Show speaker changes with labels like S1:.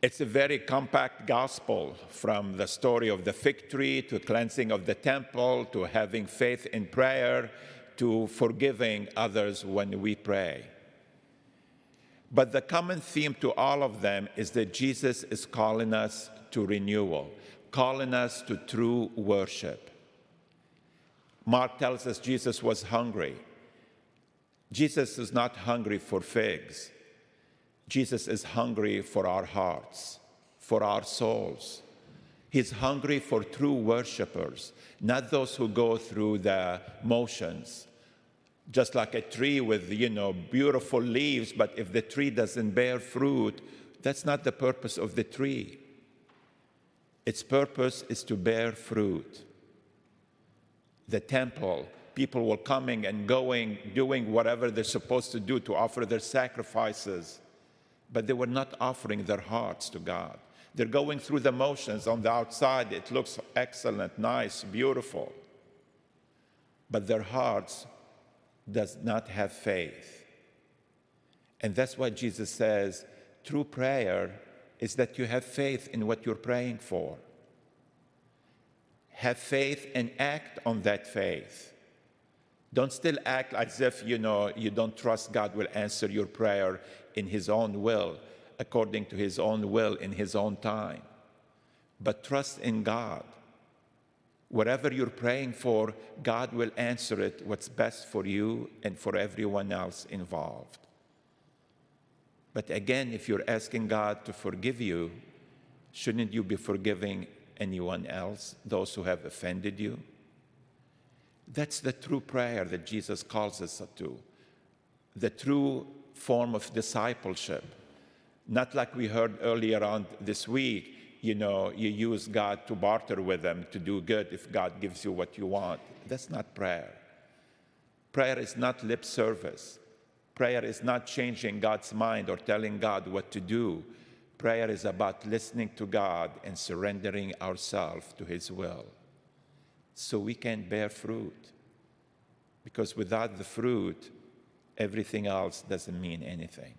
S1: It's a very compact gospel, from the story of the fig tree to cleansing of the temple to having faith in prayer to forgiving others when we pray. But the common theme to all of them is that Jesus is calling us to renewal, calling us to true worship. Mark tells us Jesus was hungry. Jesus is not hungry for figs. Jesus is hungry for our hearts, for our souls. He's hungry for true worshipers, not those who go through the motions. Just like a tree with, beautiful leaves, but if the tree doesn't bear fruit, that's not the purpose of the tree. Its purpose is to bear fruit. The temple, people were coming and going, doing whatever they're supposed to do to offer their sacrifices, but they were not offering their hearts to God. They're going through the motions. On the outside, it looks excellent, nice, beautiful, but their hearts does not have faith. And that's why Jesus says true prayer is that you have faith in what you're praying for. Have faith and act on that faith. Don't still act as if, you don't trust God will answer your prayer in His own will, according to His own will in His own time. But trust in God. Whatever you're praying for, God will answer it what's best for you and for everyone else involved. But again, if you're asking God to forgive you, shouldn't you be forgiving anyone else, those who have offended you? That's the true prayer that Jesus calls us to, the true form of discipleship. Not like we heard earlier on this week, you use God to barter with Him, to do good if God gives you what you want. That's not prayer. Prayer is not lip service. Prayer is not changing God's mind or telling God what to do. Prayer is about listening to God and surrendering ourselves to His will, so we can bear fruit. Because without the fruit, everything else doesn't mean anything.